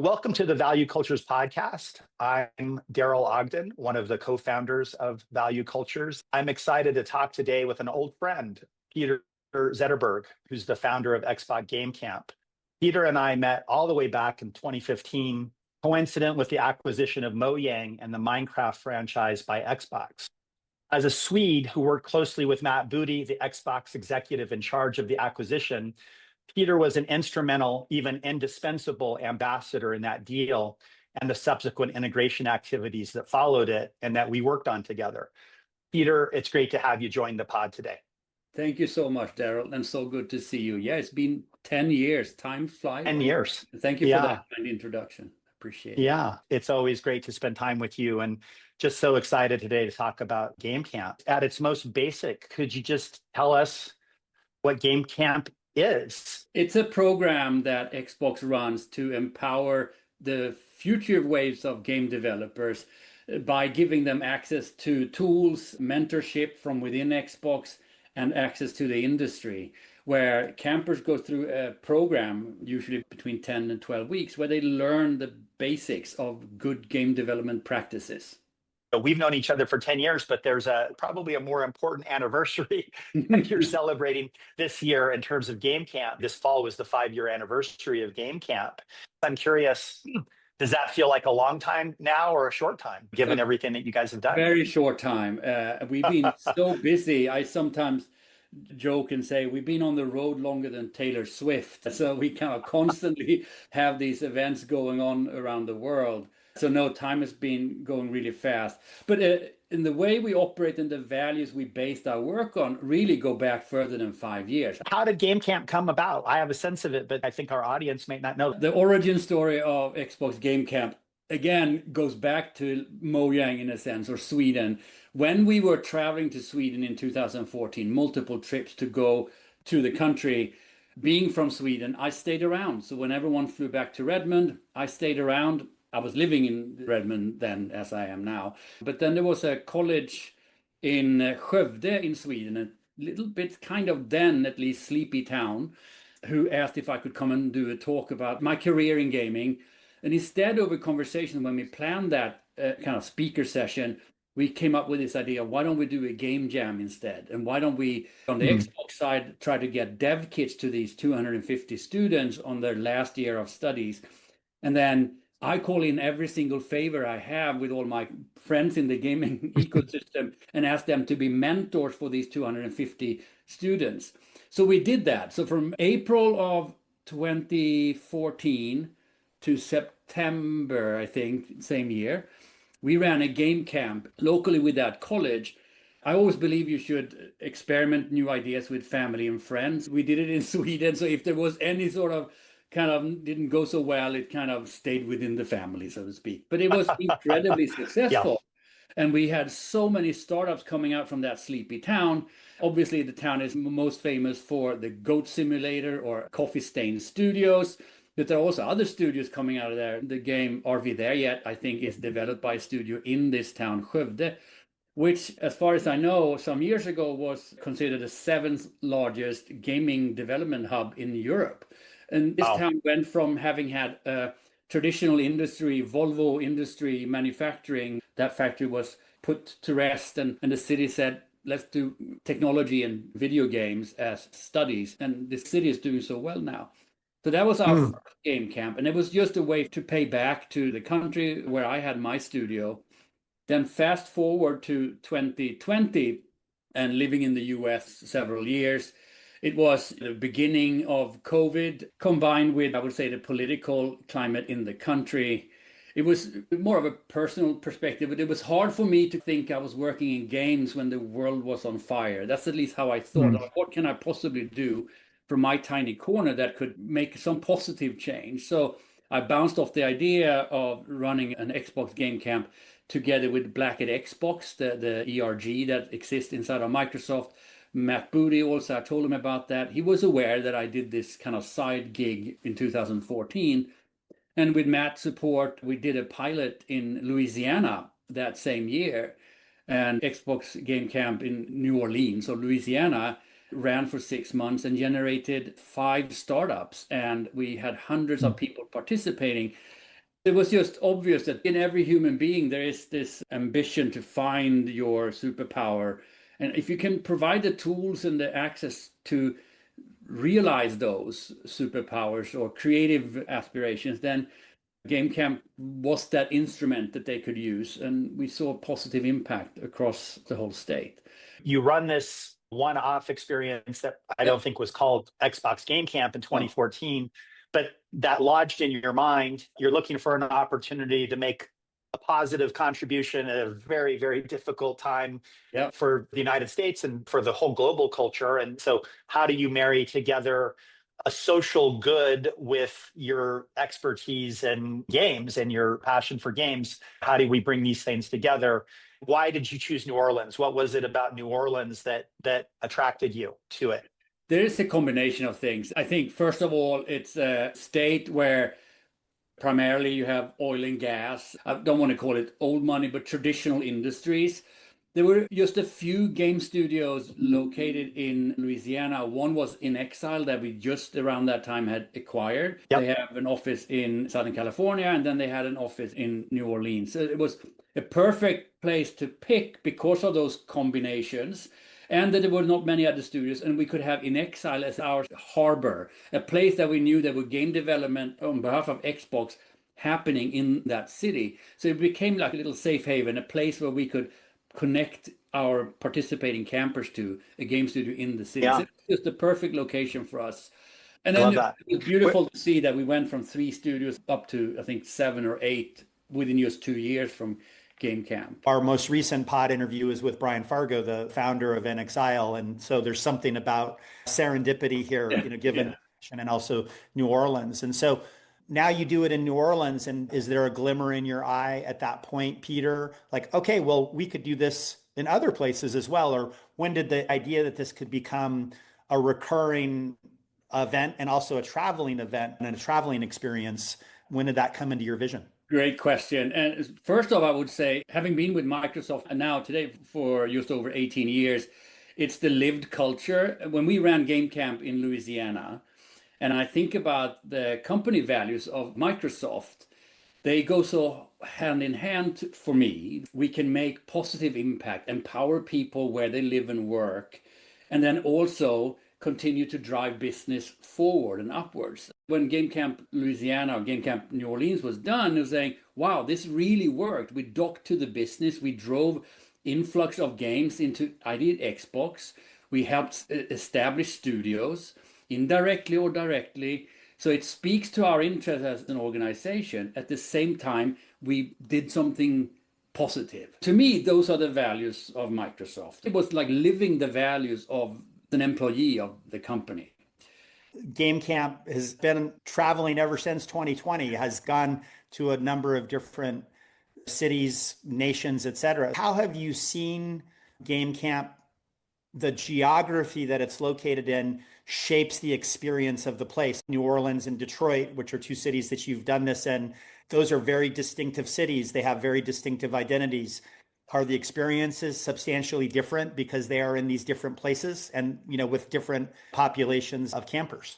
Welcome to the Value Cultures podcast. I'm Daryl Ogden, one of the co-founders of Value Cultures. I'm excited to talk today with an old friend, Peter Zetterberg, who's the founder of Xbox Game Camp. Peter and I met all the way back in 2015, coincident with the acquisition of Mojang and the Minecraft franchise by Xbox. As a Swede who worked closely with Matt Booty, the Xbox executive in charge of the acquisition, Peter was an instrumental, even indispensable ambassador in that deal and the subsequent integration activities that followed it and that we worked on together. Peter, it's great to have you join the pod today. Thank you so much, Daryl, and so good to see you. Yeah, it's been 10 years. Time flies. 10 years. Thank you for that kind introduction. Appreciate it. Yeah, it's always great to spend time with you, and just so excited today to talk about Game Camp. At its most basic, could you just tell us what Game Camp is? It's a program that Xbox runs to empower the future waves of game developers by giving them access to tools, mentorship from within Xbox, and access to the industry, where campers go through a program, usually between 10 and 12 weeks, where they learn the basics of good game development practices. We've known each other for 10 years, but there's probably a more important anniversary that you're celebrating this year in terms of Game Camp. This fall was the 5-year anniversary of Game Camp. I'm curious, does that feel like a long time now or a short time, given everything that you guys have done? Very short time. We've been so busy. I sometimes joke and say we've been on the road longer than Taylor Swift. So we kind of constantly have these events going on around the world. So no, time has been going really fast. But in the way we operate and the values we based our work on really go back further than 5 years. How did Game Camp come about? I have a sense of it, but I think our audience may not know. The origin story of Xbox Game Camp, again, goes back to Mojang in a sense, or Sweden. When we were traveling to Sweden in 2014, multiple trips to go to the country, being from Sweden, I stayed around. So when everyone flew back to Redmond, I stayed around. I was living in Redmond then, as I am now. But then there was a college in Skövde in Sweden, a little bit kind of then at least sleepy town, who asked if I could come and do a talk about my career in gaming. And instead of a conversation, when we planned that kind of speaker session, we came up with this idea, why don't we do a game jam instead? And why don't we, on the Xbox side, try to get dev kits to these 250 students on their last year of studies? And then I call in every single favor I have with all my friends in the gaming ecosystem and ask them to be mentors for these 250 students. So we did that. So from April of 2014 to September, I think, same year, we ran a game camp locally with that college. I always believe you should experiment new ideas with family and friends. We did it in Sweden. So if there was any sort of kind of didn't go so well, it kind of stayed within the family, so to speak. But it was incredibly successful. Yeah. And we had so many startups coming out from that sleepy town. Obviously, the town is most famous for the Goat Simulator or Coffee Stain Studios. But there are also other studios coming out of there. The game Are We There Yet, I think, is developed by a studio in this town, Skövde, which, as far as I know, some years ago was considered the 7th largest gaming development hub in Europe. And this town went from having had a traditional industry, Volvo industry manufacturing. That factory was put to rest, and the city said, let's do technology and video games as studies. And the city is doing so well now. So that was our first game camp. And it was just a way to pay back to the country where I had my studio. Then fast forward to 2020 and living in the US several years. It was the beginning of COVID combined with, I would say, the political climate in the country. It was more of a personal perspective, but it was hard for me to think I was working in games when the world was on fire. That's at least how I thought. What can I possibly do from my tiny corner that could make some positive change? So I bounced off the idea of running an Xbox Game Camp together with Black at Xbox, the ERG that exists inside of Microsoft. Matt Booty also, I told him about that. He was aware that I did this kind of side gig in 2014. And with Matt's support, we did a pilot in Louisiana that same year, and Xbox Game Camp in New Orleans, so Louisiana, ran for 6 months and generated 5 startups. And we had hundreds of people participating. It was just obvious that in every human being, there is this ambition to find your superpower. And if you can provide the tools and the access to realize those superpowers or creative aspirations, then Game Camp was that instrument that they could use. And we saw a positive impact across the whole state. You run this one-off experience that I Yeah. don't think was called Xbox Game Camp in No. 2014, but that lodged in your mind. You're looking for an opportunity to make a positive contribution at a very, very difficult time Yeah. for the United States and for the whole global culture. And so, how do you marry together a social good with your expertise in games and your passion for games? How do we bring these things together? Why did you choose New Orleans? What was it about New Orleans that attracted you to it? There is a combination of things. I think, first of all, it's a state where primarily you have oil and gas. I don't want to call it old money, but traditional industries. There were just a few game studios located in Louisiana. One was In Exile that we just around that time had acquired. Yep. They have an office in Southern California, and then they had an office in New Orleans. So it was a perfect place to pick because of those combinations, and that there were not many other studios, and we could have In Exile as our harbor, a place that we knew there were game development on behalf of Xbox happening in that city. So it became like a little safe haven, a place where we could connect our participating campers to a game studio in the city. Yeah. So it's just the perfect location for us. And I then love that. it was beautiful to see that we went from 3 studios up to, I think, 7 or 8 within just 2 years from Game Camp. Our most recent pod interview is with Brian Fargo, the founder of NXIL. And so there's something about serendipity here, given and also New Orleans. And so now you do it in New Orleans. And is there a glimmer in your eye at that point, Peter? Like, okay, well, we could do this in other places as well. Or when did the idea that this could become a recurring event and also a traveling event and a traveling experience, when did that come into your vision? Great question. And first off, I would say, having been with Microsoft and now today for just over 18 years, it's the lived culture. When we ran Game Camp in Louisiana, and I think about the company values of Microsoft, they go so hand in hand for me. We can make positive impact, empower people where they live and work, and then also continue to drive business forward and upwards. When Game Camp Louisiana or Game Camp New Orleans was done, it was saying, wow, this really worked. We docked to the business. We drove influx of games into ID Xbox. We helped establish studios indirectly or directly. So it speaks to our interest as an organization. At the same time, we did something positive. To me, those are the values of Microsoft. It was like living the values of an employee of the company. Game Camp has been traveling ever since 2020, has gone to a number of different cities, nations, et cetera. How have you seen Game Camp, the geography that it's located in, shapes the experience of the place? New Orleans and Detroit, which are 2 cities that you've done this in, those are very distinctive cities. They have very distinctive identities. Are the experiences substantially different because they are in these different places and, with different populations of campers?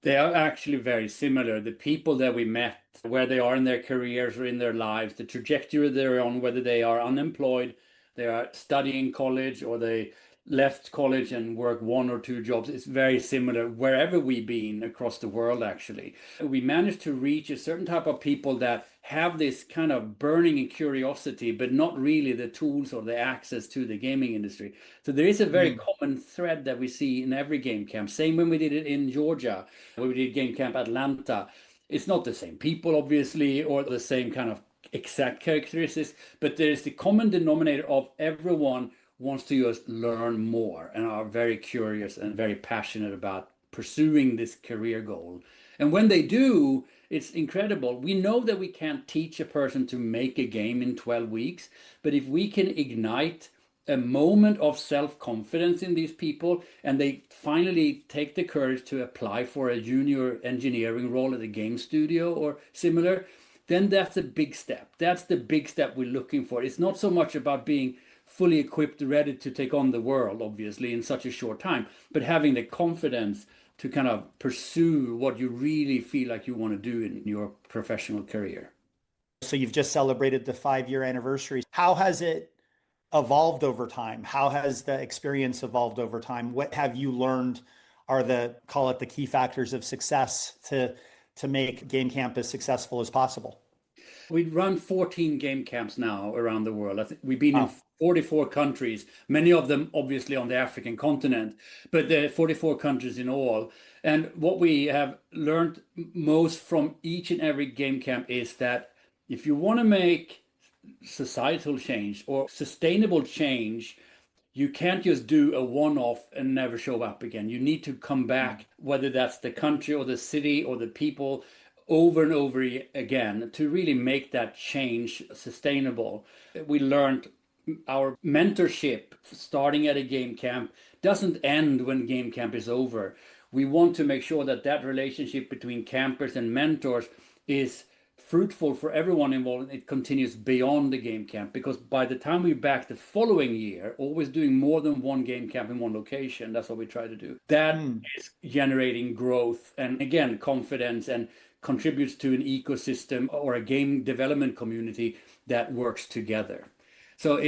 They are actually very similar. The people that we met, where they are in their careers or in their lives, the trajectory they're on, whether they are unemployed, they are studying college, or they left college and work 1 or 2 jobs, it's very similar wherever we've been across the world, actually. We managed to reach a certain type of people that have this kind of burning curiosity, but not really the tools or the access to the gaming industry. So there is a very common thread that we see in every game camp. Same when we did it in Georgia, when we did Game Camp Atlanta. It's not the same people, obviously, or the same kind of exact characteristics, but there is the common denominator of everyone wants to just learn more and are very curious and very passionate about pursuing this career goal. And when they do, it's incredible. We know that we can't teach a person to make a game in 12 weeks, but if we can ignite a moment of self-confidence in these people and they finally take the courage to apply for a junior engineering role at a game studio or similar, then that's a big step. That's the big step we're looking for. It's not so much about being fully equipped, ready to take on the world, obviously, in such a short time, but having the confidence to kind of pursue what you really feel like you want to do in your professional career. So you've just celebrated the 5-year anniversary. How has it evolved over time? How has the experience evolved over time? What have you learned are call it the key factors of success to make Game Camp as successful as possible? We run 14 game camps now around the world. I think we've been in Wow. 44 countries, many of them obviously on the African continent, but there are 44 countries in all. And what we have learned most from each and every game camp is that if you want to make societal change or sustainable change, you can't just do a one-off and never show up again. You need to come back, whether that's the country or the city or the people, over and over again to really make that change sustainable. We learned our mentorship starting at a game camp doesn't end when game camp is over. We want to make sure that that relationship between campers and mentors is fruitful for everyone involved. It continues beyond the game camp, because by the time we're back the following year, always doing more than one game camp in one location, that's what we try to do. That is generating growth and, again, confidence, and contributes to an ecosystem or a game development community that works together. So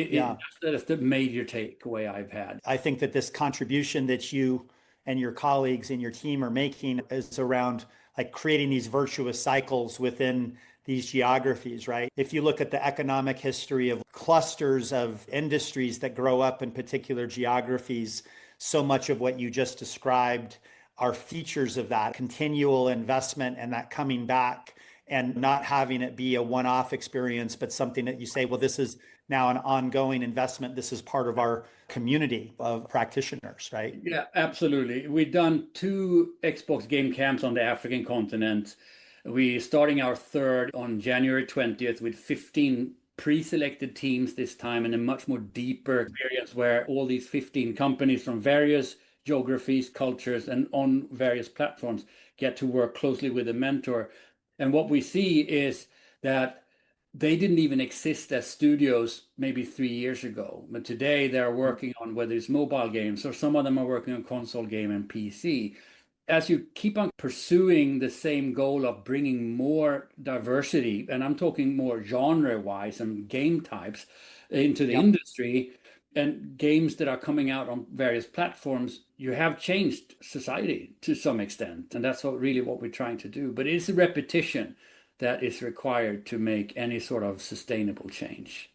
that's the major takeaway I've had. I think that this contribution that you and your colleagues and your team are making is around like creating these virtuous cycles within these geographies, right? If you look at the economic history of clusters of industries that grow up in particular geographies, so much of what you just described are features of that continual investment and that coming back, and not having it be a one-off experience, but something that you say, well, this is now an ongoing investment. This is part of our community of practitioners, right? Yeah, absolutely. We've done 2 Xbox game camps on the African continent. We're starting our third on January 20th with 15 pre-selected teams this time, and a much more deeper experience where all these 15 companies from various geographies, cultures, and on various platforms get to work closely with a mentor. And what we see is that they didn't even exist as studios maybe 3 years ago, but today they're working on, whether it's mobile games or some of them are working on console game and PC. As you keep on pursuing the same goal of bringing more diversity, and I'm talking more genre-wise and game types into the industry, and games that are coming out on various platforms, you have changed society to some extent. And that's really what we're trying to do. But it's a repetition that is required to make any sort of sustainable change.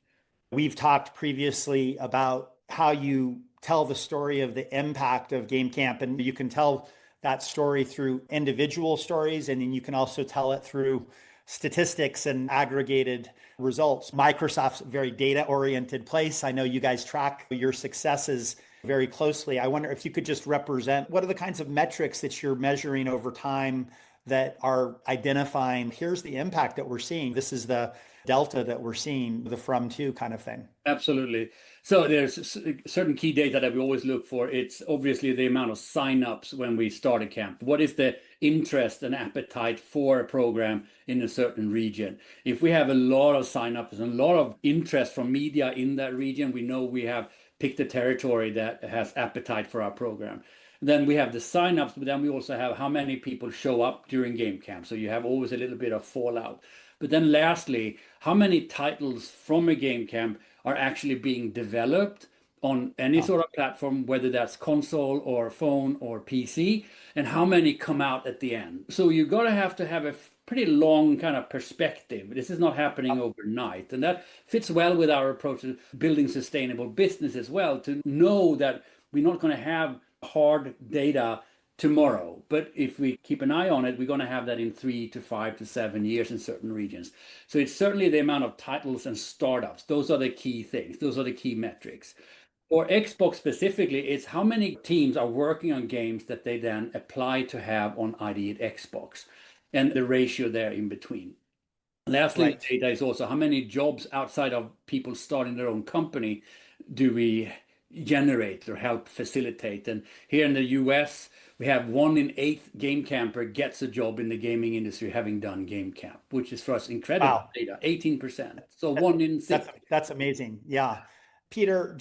We've talked previously about how you tell the story of the impact of Game Camp, and you can tell that story through individual stories, and then you can also tell it through statistics and aggregated results. Microsoft's a very data-oriented place. I know you guys track your successes very closely. I wonder if you could just represent what are the kinds of metrics that you're measuring over time that are identifying, here's the impact that we're seeing. This is the delta that we're seeing, the from to kind of thing. Absolutely. So there's certain key data that we always look for. It's obviously the amount of signups when we start a camp. What is the interest and appetite for a program in a certain region? If we have a lot of signups and a lot of interest from media in that region, we know we have picked a territory that has appetite for our program. Then we have the signups, but then we also have how many people show up during game camp. So you have always a little bit of fallout. But then lastly, how many titles from a game camp are actually being developed on any sort of platform, whether that's console or phone or PC, and how many come out at the end. So you got to have a pretty long kind of perspective. This is not happening overnight. And that fits well with our approach to building sustainable business as well, to know that we're not going to have hard data tomorrow, but if we keep an eye on it, we're going to have that in 3 to 5 to 7 years in certain regions. So it's certainly the amount of titles and startups. Those are the key things. Those are the key metrics. For Xbox specifically, it's how many teams are working on games that they then apply to have on ID at Xbox, and the ratio there in between. Lastly, right, data is also how many jobs outside of people starting their own company do we generate or help facilitate. And here in the US, we have 1 in 8 game camper gets a job in the gaming industry having done game camp, which is for us incredible data, 18%. So 1 in 6. That's amazing. Yeah. Peter,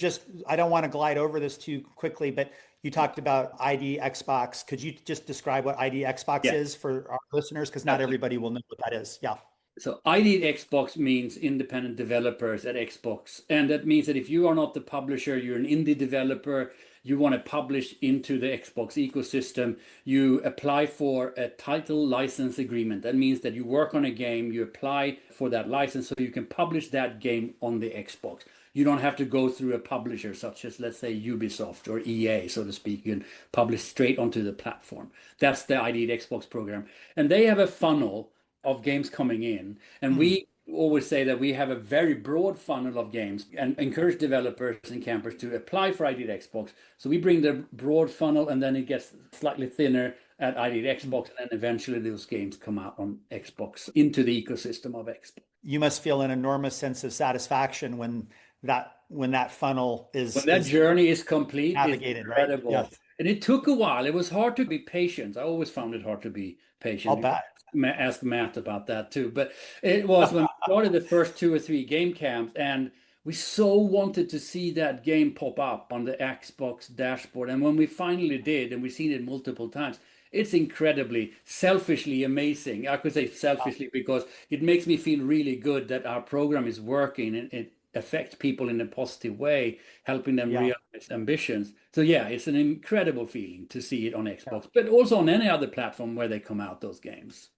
I don't want to glide over this too quickly, but you talked about ID Xbox. Could you just describe what ID Xbox is for our listeners? Because not everybody will know what that is. Yeah. So ID Xbox means independent developers at Xbox. And that means that if you are not the publisher, you're an indie developer, you want to publish into the Xbox ecosystem, you apply for a title license agreement. That means that you work on a game, you apply for that license so you can publish that game on the Xbox. You don't have to go through a publisher such as, let's say, Ubisoft or EA, so to speak. You can publish straight onto the platform. That's the ID Xbox program. And they have a funnel of games coming in. And we always say that we have a very broad funnel of games and encourage developers and campers to apply for ID Xbox. So we bring the broad funnel and then it gets slightly thinner at ID Xbox. And then eventually those games come out on Xbox into the ecosystem of Xbox. You must feel an enormous sense of satisfaction when that funnel is when that journey is complete, navigated, it's incredible. Right? Yes. And it took a while. It was hard to be patient. I always found it hard to be patient. I'll bet. Ask Matt about that too. But it was when we started the first 2 or 3 game camps, and we so wanted to see that game pop up on the Xbox dashboard. And when we finally did, and we've seen it multiple times, it's incredibly selfishly amazing. I could say selfishly because it makes me feel really good that our program is working and it affects people in a positive way, helping them realize ambitions. So yeah, it's an incredible feeling to see it on Xbox, but also on any other platform where they come out, those games.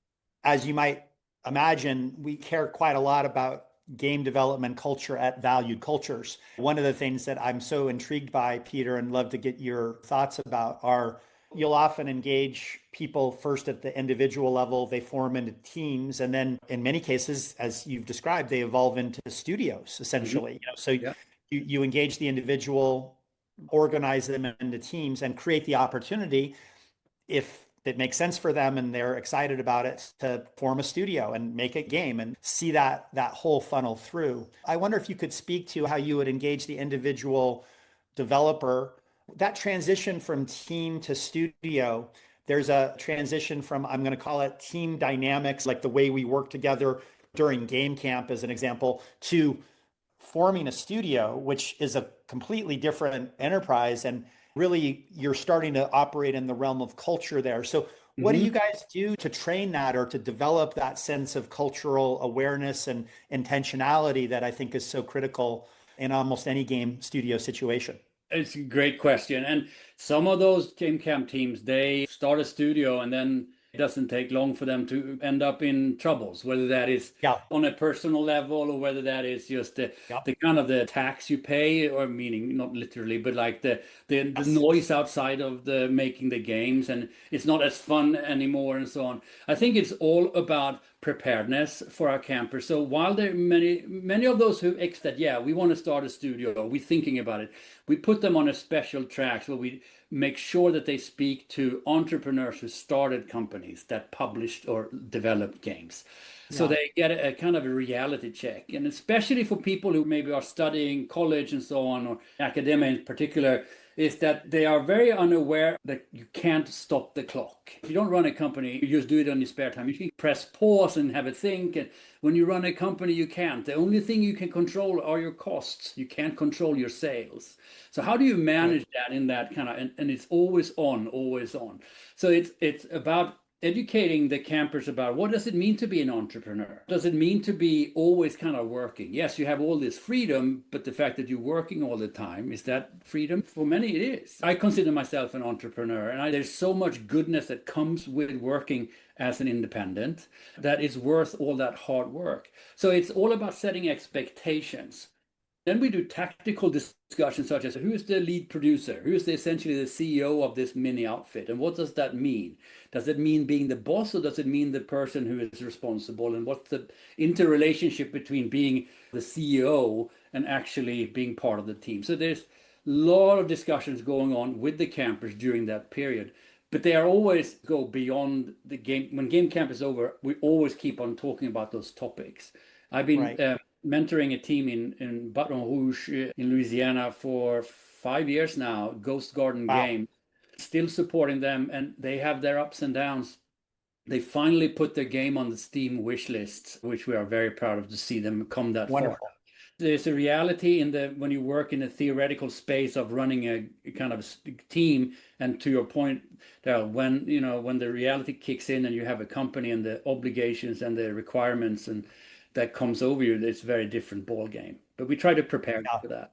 As you might imagine, we care quite a lot about game development culture at Valued Cultures. One of the things that I'm so intrigued by, Peter, and love to get your thoughts about are you'll often engage people first at the individual level, they form into teams, and then in many cases, as you've described, they evolve into studios, essentially. So you engage the individual, organize them into teams, and create the opportunity, if it makes sense for them and they're excited about it, to form a studio and make a game and see that whole funnel through. I wonder if you could speak to how you would engage the individual developer. That transition from team to studio, there's a transition from, I'm going to call it team dynamics, like the way we work together during game camp as an example, to forming a studio, which is a completely different enterprise. And really, you're starting to operate in the realm of culture there. So what do you guys do to train that or to develop that sense of cultural awareness and intentionality that I think is so critical in almost any game studio situation? It's a great question. And some of those game camp teams, they start a studio and then it doesn't take long for them to end up in troubles, whether that is on a personal level or whether that is just the kind of the tax you pay, or meaning not literally, but like the noise outside of the making the games, and it's not as fun anymore and so on. I think it's all about preparedness for our campers. So while there are many of those who that we want to start a studio, we're thinking about it, we put them on a special track where we make sure that they speak to entrepreneurs who started companies that published or developed games. So they get a kind of a reality check. And especially for people who maybe are studying college and so on, or academia in particular, is that they are very unaware that you can't stop the clock. If you don't run a company, you just do it on your spare time. You can press pause and have a think. And when you run a company, you can't. The only thing you can control are your costs. You can't control your sales. So how do you manage that in that kind of, and it's always on, always on. So it's about educating the campers about what does it mean to be an entrepreneur? Does it mean to be always kind of working? Yes, you have all this freedom, but the fact that you're working all the time, is that freedom? For many, it is. I consider myself an entrepreneur, and there's so much goodness that comes with working as an independent that is worth all that hard work. So it's all about setting expectations. Then we do tactical discussions such as who is the lead producer? Who is essentially the CEO of this mini outfit? And what does that mean? Does it mean being the boss, or does it mean the person who is responsible? And what's the interrelationship between being the CEO and actually being part of the team? So there's a lot of discussions going on with the campers during that period. But they are always go beyond the game. When game camp is over, we always keep on talking about those topics. I've been mentoring a team in Baton Rouge in Louisiana for 5 years now, Ghost Garden game, still supporting them, and they have their ups and downs. They finally put their game on the Steam wish list, which we are very proud of to see them come that far. There's a reality in the when you work in a theoretical space of running a kind of team, and to your point, Daryl, when when the reality kicks in and you have a company and the obligations and the requirements and that comes over you, it's a very different ball game. But we try to prepare Yeah. for that.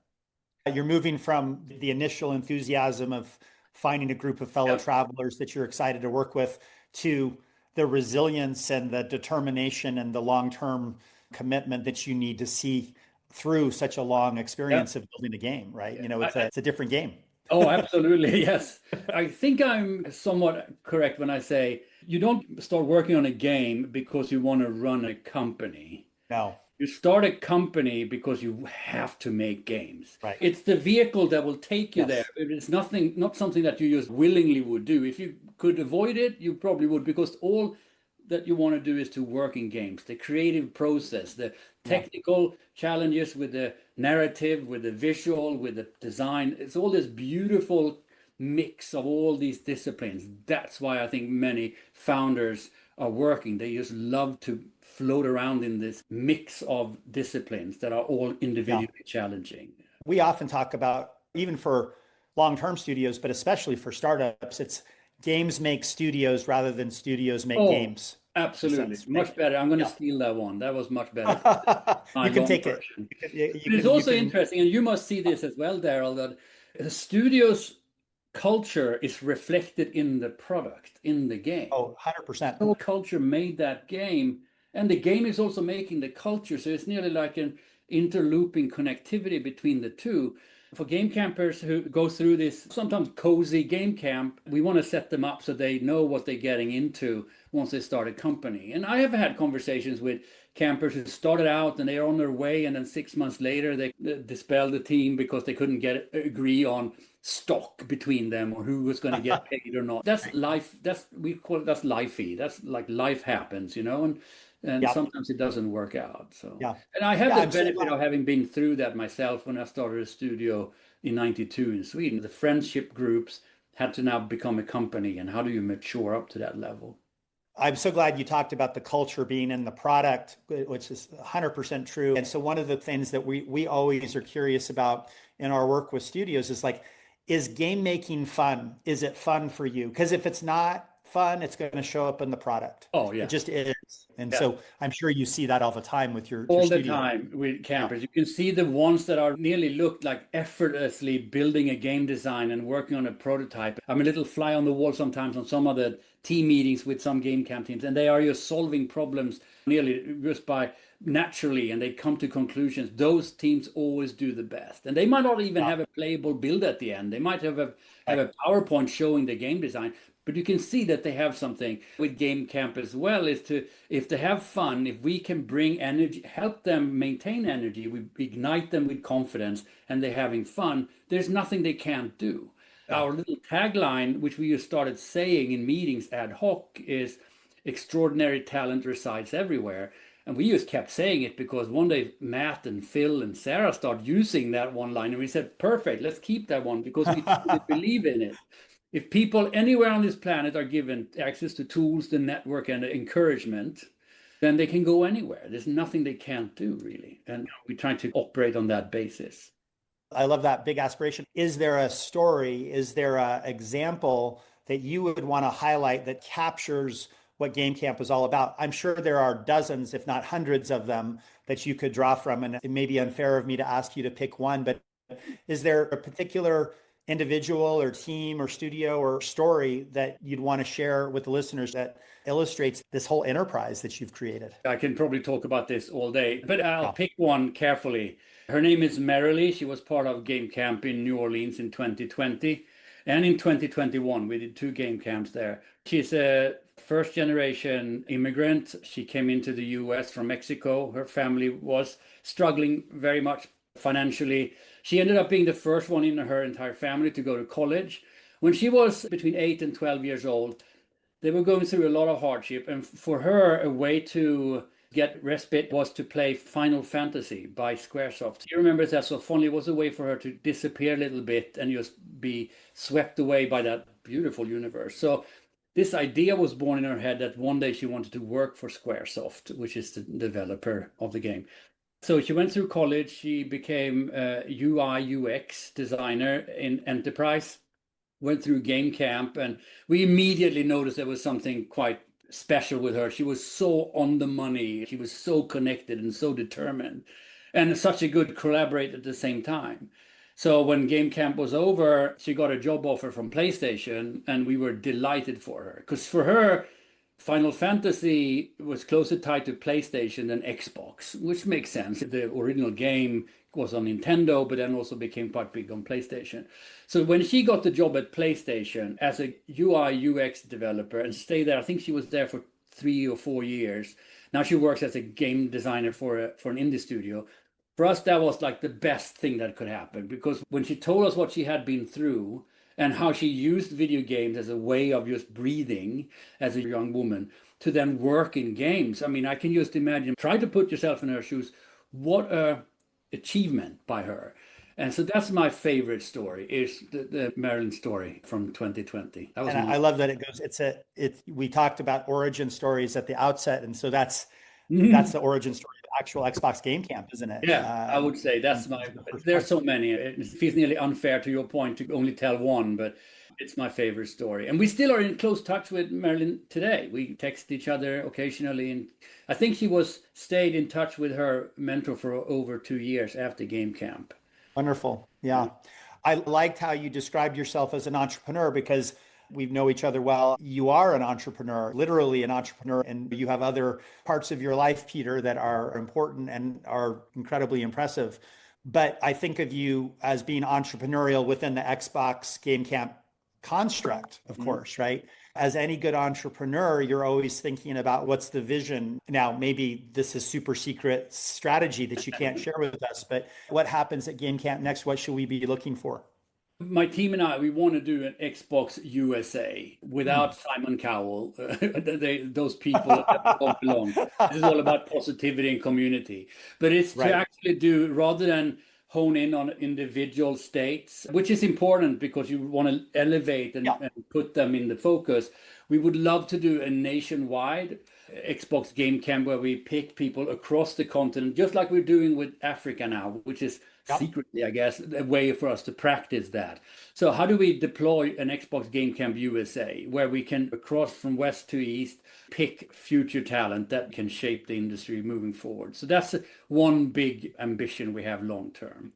You're moving from the initial enthusiasm of finding a group of fellow Yeah. travelers that you're excited to work with to the resilience and the determination and the long-term commitment that you need to see through such a long Yeah. experience of building a game, right? Yeah. It's a different game. Oh, absolutely. Yes. I think I'm somewhat correct when I say you don't start working on a game because you want to run a company. No, You start a company because you have to make games. right. It's the vehicle that will take you there. Yes. It's nothing, not something that you just willingly would do. If you could avoid it, you probably would, because all that you want to do is to work in games. The creative process, the Yeah. technical challenges with the narrative, with the visual, with the design. It's all this beautiful mix of all these disciplines. That's why I think many founders are working. They just love to float around in this mix of disciplines that are all Yeah. individually challenging. We often talk about, even for long-term studios, but especially for startups, it's games make studios rather than studios make Oh, games. In a absolutely. sense, right? Much better. I'm going to Yeah. steal that one. That was much better. My You can long take it. version. You But it's can, you also can, interesting, and you must see this as well, Daryl, that the studio's culture is reflected in the product, in the game. oh, 100%. Whole culture made that game, and the game is also making the culture. So it's nearly like an interlooping connectivity between the two. For game campers who go through this sometimes cozy game camp, we want to set them up so they know what they're getting into once they start a company. And I have had conversations with campers who started out and they're on their way, and then 6 months later they dispel the team because they couldn't agree on stock between them or who was going to get paid or not. That's life. That's we call it. That's lifey. That's like life happens, and Yeah. sometimes it doesn't work out. So, Yeah. and I have Yeah. the I'm so benefit glad. of having been through that myself when I started a studio in '92 in Sweden. The friendship groups had to now become a company, and how do you mature up to that level? I'm so glad you talked about the culture being in the product, which is 100% true. And so one of the things that we always are curious about in our work with studios is like, is game making fun? Is it fun for you? Because if it's not fun, it's going to show up in the product. Oh It yeah. just is. And Yeah. so I'm sure you see that all the time with your All the studio. time with Yeah. campers. You can see the ones that are nearly look like effortlessly building a game design and working on a prototype. I'm a little fly on the wall sometimes on some of the team meetings with some game camp teams, and they are just solving problems nearly just by naturally, and they come to conclusions. Those teams always do the best. And they might not even Yeah. have a playable build at the end. They might have Right. a PowerPoint showing the game design, but you can see that they have something with game camp as well, is to if they have fun, if we can bring energy, help them maintain energy, we ignite them with confidence, and they're having fun, there's nothing they can't do. Yeah. Our little tagline, which we just started saying in meetings ad hoc, is extraordinary talent resides everywhere. And we just kept saying it because one day Matt and Phil and Sarah started using that one line, and we said, perfect, let's keep that one because we truly believe in it. If people anywhere on this planet are given access to tools, the network, and the encouragement, then they can go anywhere. There's nothing they can't do, really. And we try to operate on that basis. I love that big aspiration. Is there a story? Is there an example that you would want to highlight that captures what Game Camp is all about? I'm sure there are dozens, if not hundreds of them that you could draw from. And it may be unfair of me to ask you to pick one, but is there a particular individual or team or studio or story that you'd want to share with the listeners that illustrates this whole enterprise that you've created? I can probably talk about this all day, but I'll Yeah. pick one carefully. Her name is Marilee. She was part of Game Camp in New Orleans in 2020. And in 2021, we did 2 game camps there. She's a first generation immigrant. She came into the US from Mexico. Her family was struggling very much financially. She ended up being the first one in her entire family to go to college. When she was between 8 and 12 years old, they were going through a lot of hardship. And for her, a way to get respite was to play Final Fantasy by Squaresoft. She remembers that so fondly. It was a way for her to disappear a little bit and just be swept away by that beautiful universe. So this idea was born in her head that one day she wanted to work for Squaresoft, which is the developer of the game. So she went through college. She became a UI UX designer in enterprise, went through game camp, and we immediately noticed there was something quite special with her. She was so on the money. She was so connected and so determined, and such a good collaborator at the same time. So when game camp was over, she got a job offer from PlayStation, and we were delighted for her because for her, Final Fantasy was closer tied to PlayStation than Xbox, which makes sense. The original game was on Nintendo, but then also became quite big on PlayStation. So when she got the job at PlayStation as a UI UX developer and stayed there, I think she was there for 3 or 4 years. Now she works as a game designer for an indie studio. For us, that was like the best thing that could happen because when she told us what she had been through and how she used video games as a way of just breathing as a young woman to then work in games. I mean, I can just imagine, try to put yourself in her shoes. What a achievement by her. And so that's my favorite story is the Marilyn story from 2020. That was And I love that it goes, we talked about origin stories at the outset. And so that's the origin story of the actual Xbox Game Camp, isn't it? Yeah, I would say that's there's so many. It feels nearly unfair to your point to only tell one, but it's my favorite story. And we still are in close touch with Marilyn today. We text each other occasionally. And I think she stayed in touch with her mentor for over 2 years after Game Camp. Wonderful. Yeah. I liked how you described yourself as an entrepreneur because we know each other well. You are an entrepreneur, literally an entrepreneur, and you have other parts of your life, Peter, that are important and are incredibly impressive. But I think of you as being entrepreneurial within the Xbox Game Camp construct, of course, right? As any good entrepreneur, you're always thinking about what's the vision. Now, maybe this is super secret strategy that you can't share with us, but what happens at Game Camp next? What should we be looking for? My team and I, we want to do an Xbox USA without Simon Cowell. Those people don't belong. This is all about positivity and community. But it's to actually do, rather than hone in on individual states, which is important because you want to elevate and put them in the focus. We would love to do a nationwide Xbox Game Camp where we pick people across the continent, just like we're doing with Africa now, which is secretly, I guess, a way for us to practice that. So how do we deploy an Xbox Game Camp USA where we can, across from west to east, pick future talent that can shape the industry moving forward? So that's one big ambition we have long term.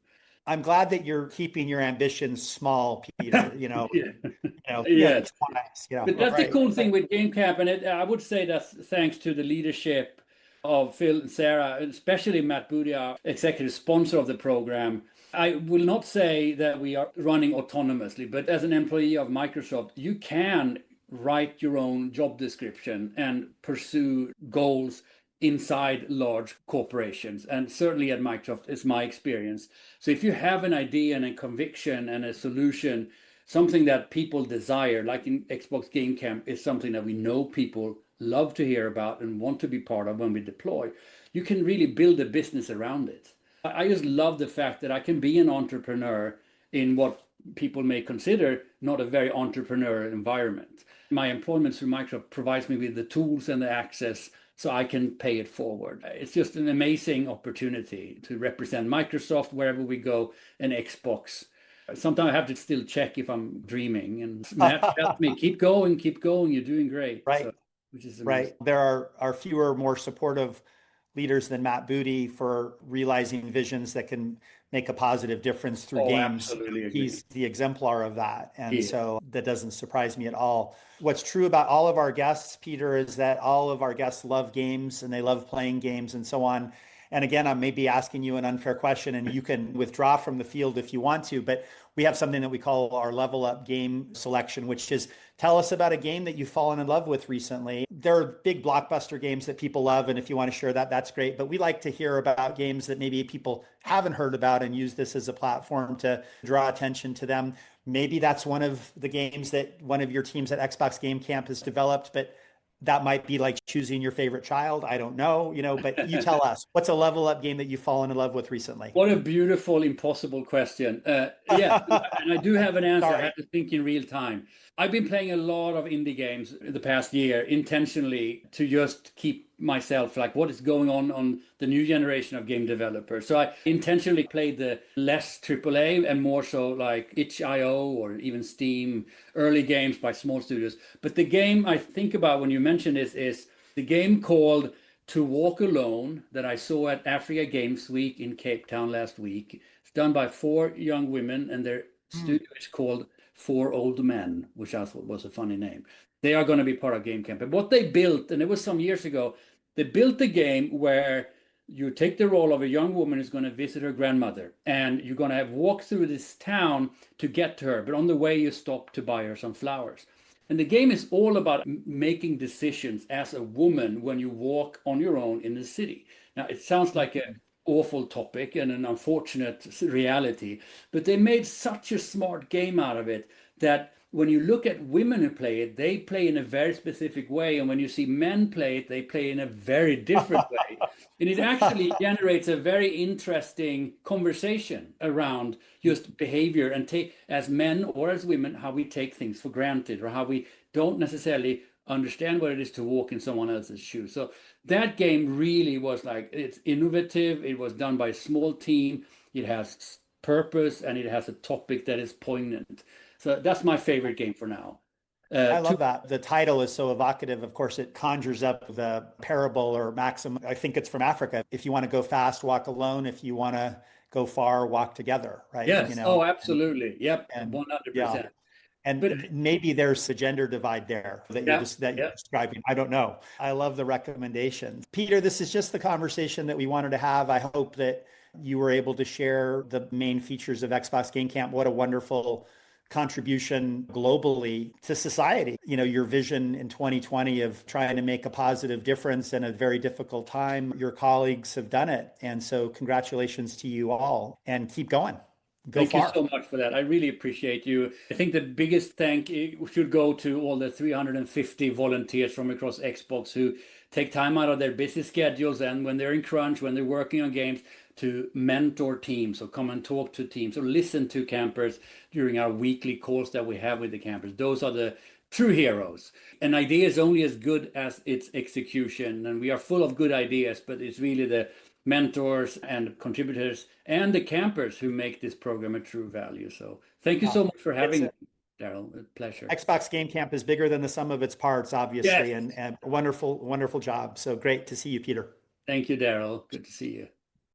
I'm glad that you're keeping your ambitions small, Peter. Yes. But that's right. the cool thing with Game Camp, and I would say that's thanks to the leadership of Phil and Sarah, especially Matt Boodia, executive sponsor of the program. I will not say that we are running autonomously, but as an employee of Microsoft, you can write your own job description and pursue goals inside large corporations. And certainly at Microsoft is my experience. So if you have an idea and a conviction and a solution, something that people desire, like in Xbox Game Camp, is something that we know people love to hear about and want to be part of when we deploy, you can really build a business around it. I just love the fact that I can be an entrepreneur in what people may consider not a very entrepreneurial environment. My employment through Microsoft provides me with the tools and the access so I can pay it forward. It's just an amazing opportunity to represent Microsoft wherever we go and Xbox. Sometimes I have to still check if I'm dreaming. And Matt tells me, keep going, you're doing great. Right. So, which is amazing. Right. There are fewer, more supportive leaders than Matt Booty for realizing visions that can make a positive difference through games. He's the exemplar of that. And so that doesn't surprise me at all. What's true about all of our guests, Peter, is that all of our guests love games and they love playing games and so on. And again, I may be asking you an unfair question and you can withdraw from the field if you want to, but we have something that we call our level up game selection, which is tell us about a game that you've fallen in love with recently. There are big blockbuster games that people love. And if you want to share that, that's great. But we like to hear about games that maybe people haven't heard about and use this as a platform to draw attention to them. Maybe that's one of the games that one of your teams at Xbox Game Camp has developed, but that might be like choosing your favorite child. I don't know, but you tell us, what's a level up game that you've fallen in love with recently? What a beautiful, impossible question. Yeah, and I do have an answer. I had to think in real time. I've been playing a lot of indie games the past year intentionally to just keep myself, like what is going on the new generation of game developers. So I intentionally played the less AAA and more so like itch.io or even Steam, early games by small studios. But the game I think about when you mention this is the game called To Walk Alone that I saw at Africa Games Week in Cape Town last week. It's done by 4 young women, and their studio is called 4 Old Men, which I thought was a funny name. They are going to be part of Game Camp. And what they built, and it was some years ago, they built a game where you take the role of a young woman who's going to visit her grandmother, and you're going to have walk through this town to get to her. But on the way, you stop to buy her some flowers. And the game is all about making decisions as a woman when you walk on your own in the city. Now, it sounds like an awful topic and an unfortunate reality, but they made such a smart game out of it that when you look at women who play it, they play in a very specific way. And when you see men play it, they play in a very different way. And it actually generates a very interesting conversation around just behavior and take, as men or as women, how we take things for granted or how we don't necessarily understand what it is to walk in someone else's shoes. So that game really was like, it's innovative. It was done by a small team. It has purpose and it has a topic that is poignant. So that's my favorite game for now. I love that. The title is so evocative. Of course, it conjures up the parable or maxim. I think it's from Africa. If you want to go fast, walk alone. If you want to go far, walk together, right? Yes. You know, Oh, absolutely. Yep. and 100%. yeah. And But maybe there's a gender divide there that yeah, you're describing. I don't know. I love the recommendations. Peter, this is just the conversation that we wanted to have. I hope that you were able to share the main features of Xbox Game Camp. What a wonderful contribution globally to society. You know, your vision in 2020 of trying to make a positive difference in a very difficult time, your colleagues have done it. And so congratulations to you all, and keep going. Go Thank you far. so much for that. I really appreciate you. I think the biggest thank you should go to all the 350 volunteers from across Xbox who take time out of their busy schedules and when they're in crunch, when they're working on games, to mentor teams or come and talk to teams or listen to campers during our weekly calls that we have with the campers. Those are the true heroes. An idea is only as good as its execution. And we are full of good ideas, but it's really the mentors and contributors and the campers who make this program a true value. So thank you so much for having me, Daryl. A pleasure. Xbox Game Camp is bigger than the sum of its parts, obviously, Yes. and wonderful, wonderful job. So great to see you, Peter. Thank you, Daryl. Good to see you.